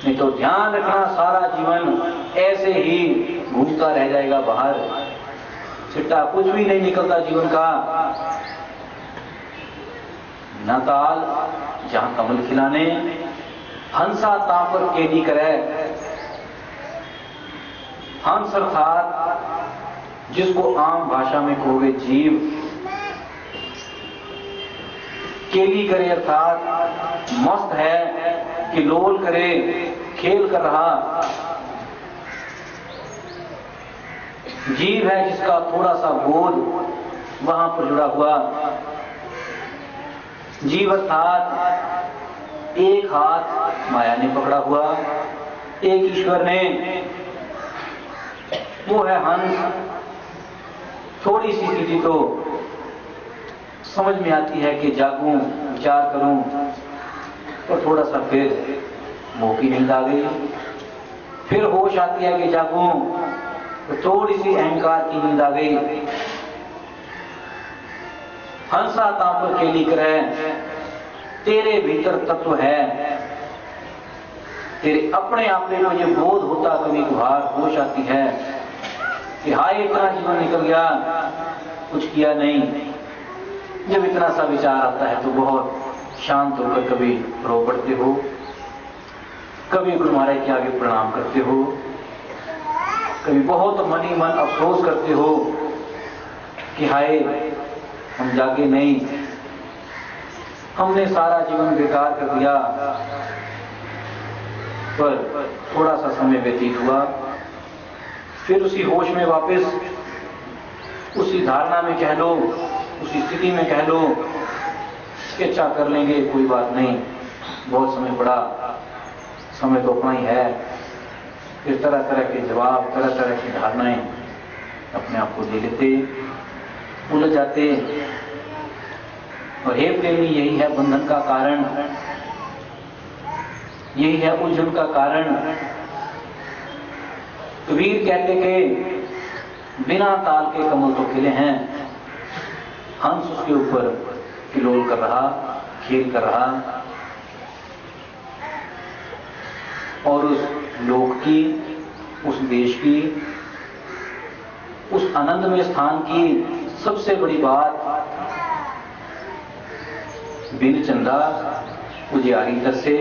नहीं तो ध्यान रखना सारा जीवन ऐसे ही घूमता रह जाएगा बाहर, छिट्टा कुछ भी नहीं निकलता जीवन का। न ताल जहां कमल खिलाने, हंसा तापर केली करे। हंस अर्थात जिसको आम भाषा में कहोगे जीव, केली करे अर्थात मस्त है, किलोल करे, खेल कर रहा। जीव है जिसका थोड़ा सा बोध वहां पर जुड़ा हुआ। जीव अर्थात एक हाथ माया ने पकड़ा हुआ, एक ईश्वर ने, वो है हंस। थोड़ी सी स्थिति तो समझ में आती है कि जागूं, विचार करूं, तो थोड़ा सा फिर मोह की नींद आ गई। फिर होश आती है कि जागूं, तो थोड़ी सी अहंकार की नींद आ गई। हंसा तापर केली करे, तेरे भीतर तत्व है, तेरे अपने आप में मुझे बोध होता, कभी गुहार होश आती है कि हाय इतना जीवन निकल गया, कुछ किया नहीं। जब इतना सा विचार आता है तो बहुत शांत होकर कभी रो पड़ते हो, कभी गुरु महाराज के आगे प्रणाम करते हो, कभी बहुत मन ही मन अफसोस करते हो कि हाय हम जागे नहीं, हमने सारा जीवन बेकार कर दिया। पर थोड़ा सा समय व्यतीत हुआ, फिर उसी होश में वापस, उसी धारणा में कह लो, उसी स्थिति में कह लो कि अच्छा कर लेंगे, कोई बात नहीं, बहुत समय पड़ा, समय तो अपना ही है। फिर तरह तरह के जवाब, तरह तरह की धारणाएं अपने आप को दे लेते, उलझ जाते। और हे प्रेमी, यही है बंधन का कारण, यही है उलझन का कारण। कबीर कहते कि बिना ताल के कमल तो खिले हैं, हंस उसके ऊपर किलोल कर रहा, खेल कर रहा। और उस लोक की, उस देश की, उस आनंदमय स्थान की सबसे बड़ी बात, बिन चंदा उजियारी दसे।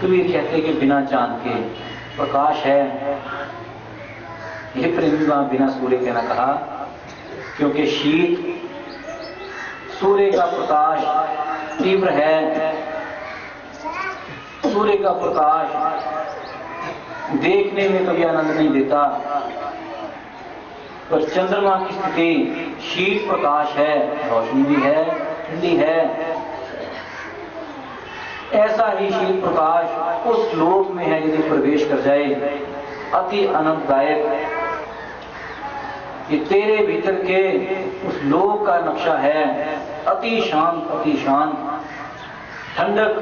कबीर कहते कि बिना चांद के प्रकाश है। यह प्रेमी वहां बिना सूर्य के ना कहा, क्योंकि शीत सूर्य का प्रकाश तीव्र है। सूर्य का प्रकाश देखने में कभी आनंद नहीं देता, पर चंद्रमा की स्थिति शीत प्रकाश है, रोशनी भी है, ठंडी है। ऐसा ही शीत प्रकाश उस लोक में है, यदि प्रवेश कर जाए अति आनंददायक। ये तेरे भीतर के उस लोक का नक्शा है, अति शांत, अति शांत, ठंडक।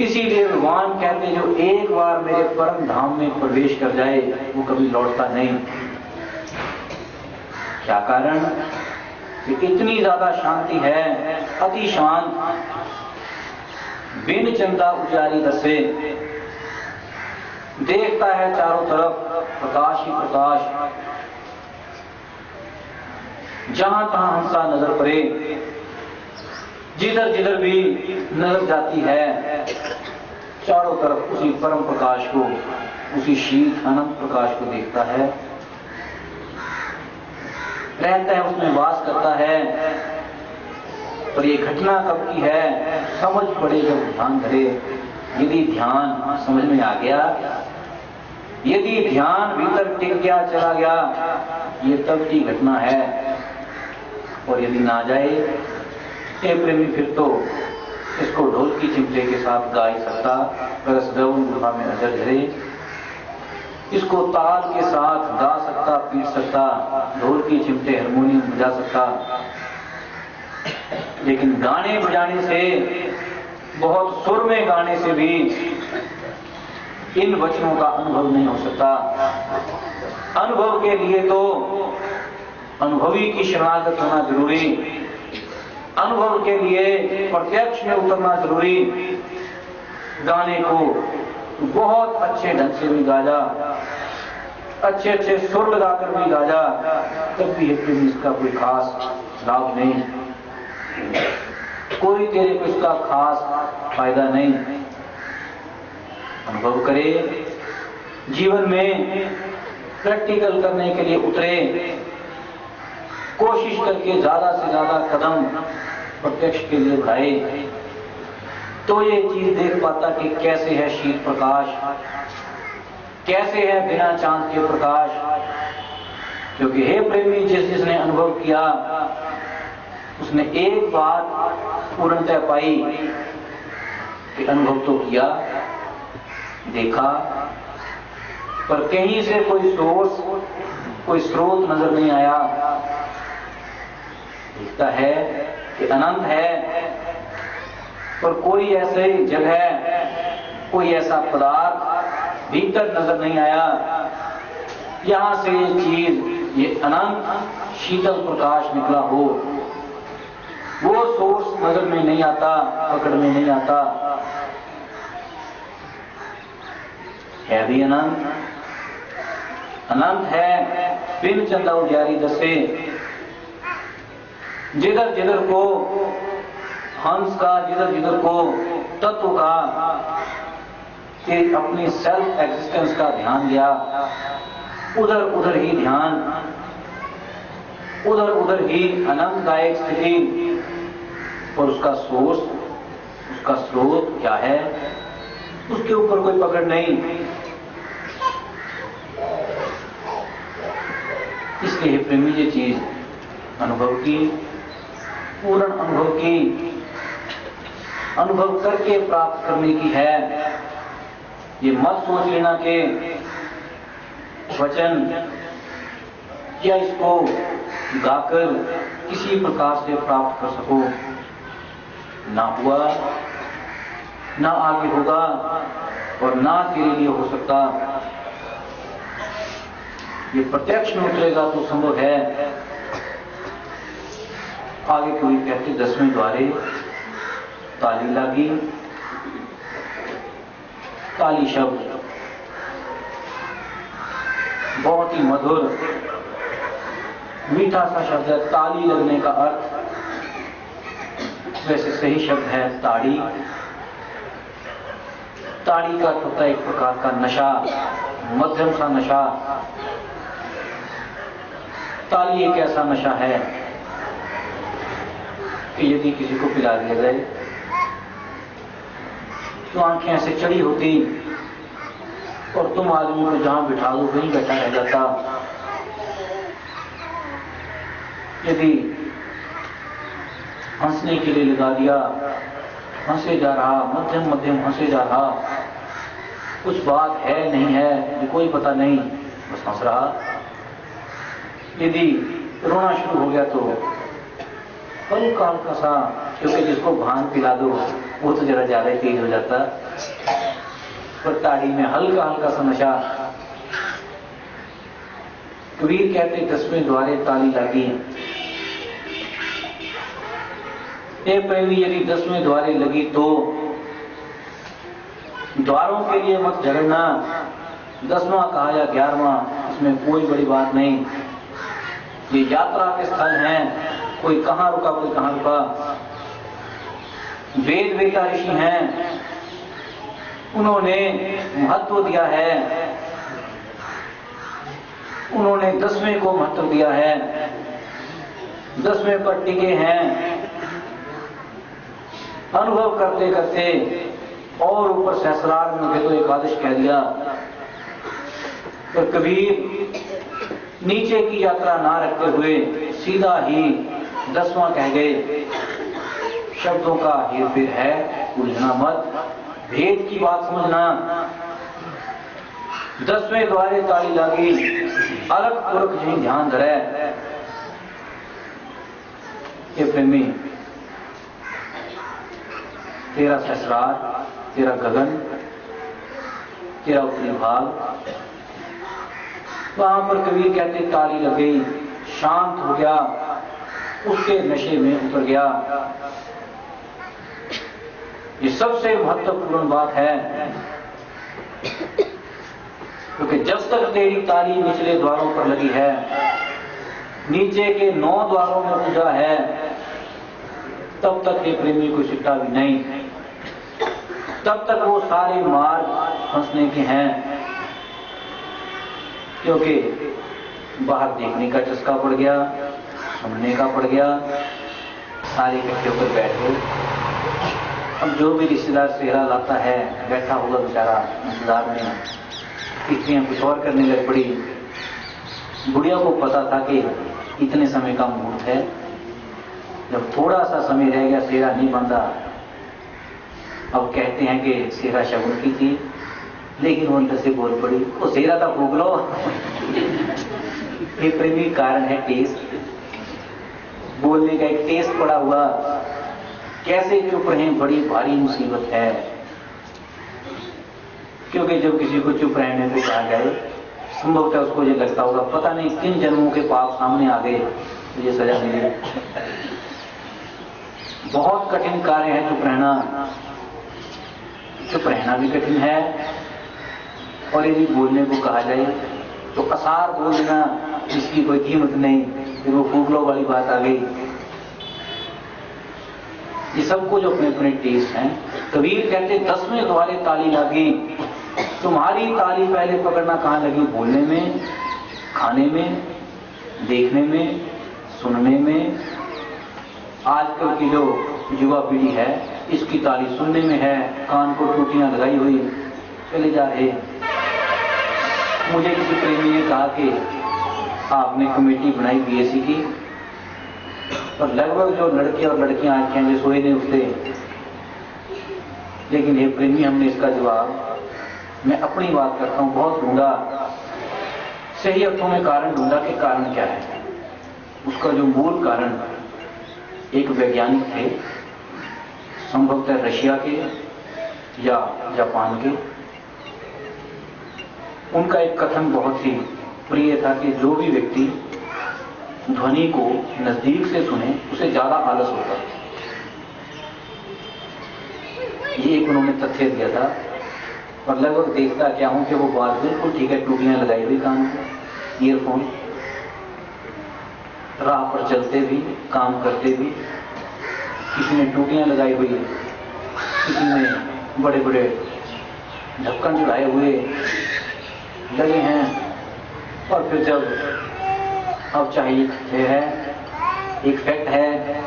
इसीलिए भगवान कहते हैं जो एक बार मेरे परम धाम में प्रवेश कर जाए वो कभी लौटता नहीं। क्या कारण? कि इतनी ज्यादा शांति है, अति शांत। बिन चंदा उजारी दसे, देखता है चारों तरफ प्रकाश ही प्रकाश। जहां तहां हंसा नजर पड़े, जिधर जिधर भी नजर जाती है, चारों तरफ उसी परम प्रकाश को, उसी शीत अनंत प्रकाश को देखता है, रहता है, उसमें वास करता है। पर ये घटना कब की है? समझ पड़े जब ध्यान धरे। यदि ध्यान समझ में आ गया, यदि ध्यान भीतर टिक गया, चला गया, ये तब की घटना है। और यदि ना जाए ये प्रेमी, फिर तो इसको ढोल की चिमटे के साथ गा ही सकता, करस गौन गुफा में नजर झरे। इसको ताल के साथ गा सकता, पीट सकता, ढोल की चिमटे हारमोनियम बजा सकता। लेकिन गाने बजाने से, बहुत सुर में गाने से भी इन वचनों का अनुभव नहीं हो सकता। अनुभव के लिए तो अनुभवी की शरणागत होना जरूरी। अनुभव के लिए प्रत्यक्ष में उतरना जरूरी। गाने को बहुत अच्छे ढंग से भी गाया, अच्छे अच्छे सुर लगाकर भी गाया, तब भी इसका कोई खास लाभ नहीं, कोई तेरे को इसका खास फायदा नहीं। अनुभव करे, जीवन में प्रैक्टिकल करने के लिए उतरे, कोशिश करके ज्यादा से ज्यादा कदम प्रत्यक्ष के लिए बढ़ाए, तो ये चीज देख पाता कि कैसे है शीत प्रकाश, कैसे है बिना चांद के प्रकाश। क्योंकि हे प्रेमी, जिसने अनुभव किया उसने एक बात पूर्णतः पाई कि अनुभव तो किया, देखा, पर कहीं से कोई सोर्स, कोई स्रोत नजर नहीं आया। दिखता है कि अनंत है, पर कोई ऐसी जगह, कोई ऐसा पदार्थ भीतर नजर नहीं आया। यहां से ये चीज, ये अनंत शीतल प्रकाश निकला हो, वो सोर्स नजर में नहीं आता, पकड़ में नहीं आता। है भी अनंत, अनंत है बिन चंदा उजियारी दसे। जिधर जिधर को हंस का, जिधर जिधर को तत्व का, कि अपनी सेल्फ एग्जिस्टेंस का ध्यान दिया, उधर उधर ही ध्यान, उधर उधर ही अनंत का एक स्थिति। और उसका सोर्स, उसका स्रोत क्या है, उसके ऊपर कोई पकड़ नहीं। इसलिए प्रेमी ये चीज अनुभव की, पूर्ण अनुभव की, अनुभव करके प्राप्त करने की है। ये मत सोच लेना कि वचन या इसको गाकर किसी प्रकार से प्राप्त कर सको। ना हुआ, ना आगे होगा, और ना तेरे लिए हो सकता। ये प्रत्यक्ष में उतरेगा तो संभव है। आगे कोई कहते 10वें द्वारे ताली लागी। ताली शब्द बहुत ही मधुर, मीठा सा शब्द है। ताली लगने का अर्थ वैसे सही शब्द है ताड़ी। ताड़ी का अर्थ होता है एक प्रकार का नशा, मध्यम सा नशा। ताली एक ऐसा नशा है कि यदि किसी को पिला दिया जाए तो आंखें ऐसे चढ़ी होती, और तुम आदमी को जहां बिठा दो वहीं बैठा रह जाता। यदि हंसने के लिए लगा दिया, हंसे जा रहा, मध्यम मध्यम हंसे जा रहा, कुछ बात है नहीं है कोई पता नहीं, बस हंस रहा। यदि रोना शुरू हो गया तो हल्का हल्का सा, क्योंकि जिसको भांग पिला दो वो तो जरा ज्यादा ही तेज हो जाता, पर ताड़ी में हल्का हल्का सा नशा। कबीर कहते 10वें द्वारे ताली लागी। ये प्रेमी, यदि 10वें द्वारे लगी तो द्वारों के लिए मत झगड़ना। 10वां कहा या 11वां, इसमें कोई बड़ी बात नहीं। ये यात्रा के स्थल हैं, कोई कहां रुका कोई कहां रुका। वेद वेता ऋषि हैं, उन्होंने महत्व दिया है, उन्होंने 10वें को महत्व दिया है, 10वें पर टिके हैं। अनुभव करते करते और ऊपर सहस्रार में मुझे तो एकादश कह दिया। तो कबीर नीचे की यात्रा ना रखते हुए सीधा ही 10वां कह गए। शब्दों का हेरफेर है, उलझना मत, भेद की बात समझना। 10वें द्वारे ताली लागी, अलग पुरख जी ध्यान धरे। ये प्रेमी, तेरा सहस्रार, तेरा गगन, तेरा उत्तरी भाग, वहां पर कबीर कहते ताली लग गई, शांत हो गया, उसके नशे में उतर गया। ये सबसे महत्वपूर्ण बात है, क्योंकि जब तक तेरी ताली निचले द्वारों पर लगी है, नीचे के 9 द्वारों में पूजा है, तब तक के प्रेमी को सिट्टा भी नहीं, तब तक वो सारे मार्ग फंसने के हैं। क्योंकि बाहर देखने का चस्का पड़ गया, सुनने का पड़ गया, सारे इकट्ठे होकर बैठ गए। अब जो भी रिश्तेदार सेहरा लाता है, बैठा होगा बेचारा इंतजार में, स्त्रियां कुछ और करने लग पड़ी। बुढ़िया को पता था कि इतने समय का मुहूर्त है, जब थोड़ा सा समय रह गया, सेहरा नहीं बांधा। अब कहते हैं कि सेहरा शगुन की थी, लेकिन वो अंदर से बोल पड़ी, वो सेहरा था भूख लो। ये प्रेमी कारण है टेस्ट, बोलने का एक टेस्ट पड़ा हुआ। कैसे चुप रहे, बड़ी भारी मुसीबत है। क्योंकि जब किसी को चुप रहने को कहा जाए, संभवतः उसको ये लगता होगा पता नहीं किन जन्मों के पाप सामने आ गए तो ये सजा मिली। बहुत कठिन कार्य है चुप रहना। चुप रहना भी कठिन है, और यदि बोलने को कहा जाए तो असार बोल देना, जिसकी कोई कीमत नहीं, फिर वो फूकलो वाली बात आ गई। ये सब कुछ अपने अपने टेस्ट हैं। कबीर कहते 10वें द्वारे ताली लगी। तुम्हारी ताली पहले पकड़ना कहां लगी? बोलने में, खाने में, देखने में, सुनने में। आजकल की जो युवा पीढ़ी है, इसकी ताली सुनने में है, कान को टूटियां लगाई हुई चले जा रहे। मुझे किसी प्रेमी ने कहा कि आपने कमेटी बनाई बीएससी की, और लगभग जो लड़के और लड़कियां आज के जो सोए नहीं उठते। लेकिन ये प्रेमी, हमने इसका जवाब, मैं अपनी बात करता हूं, बहुत ढूंढा, सही अर्थों में कारण ढूंढा कि कारण क्या है। उसका जो मूल कारण, एक वैज्ञानिक थे, संभवतः रशिया के या जापान के। उनका एक कथन बहुत ही प्रिय था कि जो भी व्यक्ति ध्वनि को नजदीक से सुने, उसे ज्यादा आलस होता। ये एक उन्होंने तथ्य दिया था, और लगभग देखता क्या हूं कि वो बात बिल्कुल ठीक है। टूटियां लगाई हुई कान को, ईयरफोन, राह पर चलते भी, काम करते भी। किसी ने टूटियां लगाई हुई, किसी ने बड़े बड़े ढक्कन चढ़ाए हुए लगे हैं। और फिर जब अब चाहिए है, एक फैक्ट है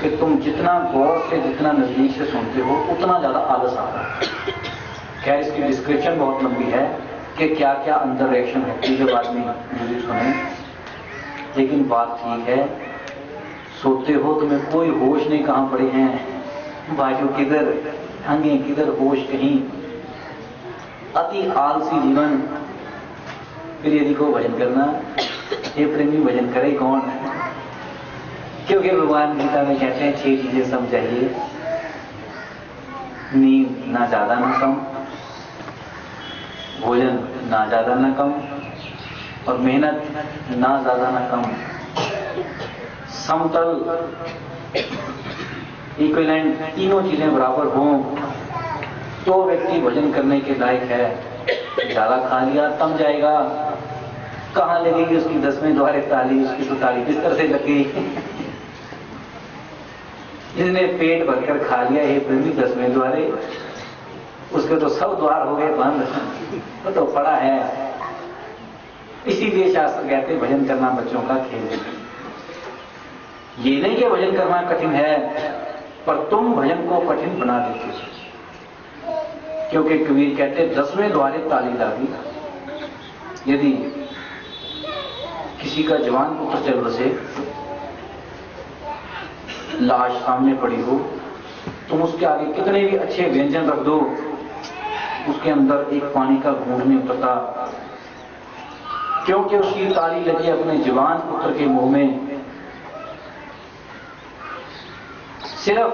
कि तुम जितना गौर से, जितना नजदीक से सुनते हो, उतना ज्यादा आलस आता है। खैर, इसकी डिस्क्रिप्शन बहुत लंबी है कि क्या क्या अंदर रिएक्शन होती है जब आदमी म्यूजिक सुने। लेकिन बात ठीक है, सोते हो तुम्हें कोई होश नहीं, कहां पड़े हैं बाजू किधर, अंगे किधर, होश कहीं। अति आलसी जीवन। फिर यदि को भजन करना, ये प्रेमी भजन करे कौन? क्योंकि भगवान गीता में कहते हैं 6 चीजें समझाइए। नींद ना ज्यादा ना कम, भोजन ना ज्यादा ना कम, और मेहनत ना ज्यादा ना कम। समतल, इक्विवेलेंट, तीनों चीजें बराबर हों तो व्यक्ति भजन करने के लायक है। ज्यादा खा लिया तम जाएगा, कहां लगेगी उसकी 10वें द्वारे ताली? उसकी तो ताली बिस्तर से लग गई। जिसने पेट भरकर खा लिया, ये प्रेमी 10वें द्वारे, उसके तो सब द्वार हो गए बंद, तो पड़ा है। इसीलिए शास्त्र कहते भजन करना बच्चों का खेल है। ये नहीं कि भजन करना कठिन है, पर तुम भजन को कठिन बना देते हो। क्योंकि कबीर कहते 10वें द्वारे ताली लागी। यदि किसी का जवान पुत्र चल बसे, लाश सामने पड़ी हो, तुम उसके आगे कितने भी अच्छे व्यंजन रख दो, उसके अंदर एक पानी का घूंट नहीं उतरता। क्योंकि उसकी ताली लगी अपने जवान पुत्र के मुंह में। सिर्फ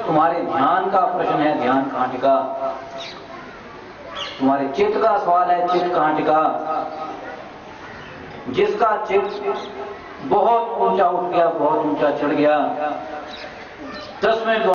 तुम्हारे ध्यान का प्रश्न है, ध्यान कहां टिका? तुम्हारे चित्त का सवाल है, चित्त कहां टिका? जिसका चित्त बहुत ऊंचा उठ गया, बहुत ऊंचा चढ़ गया। 10वें द्वार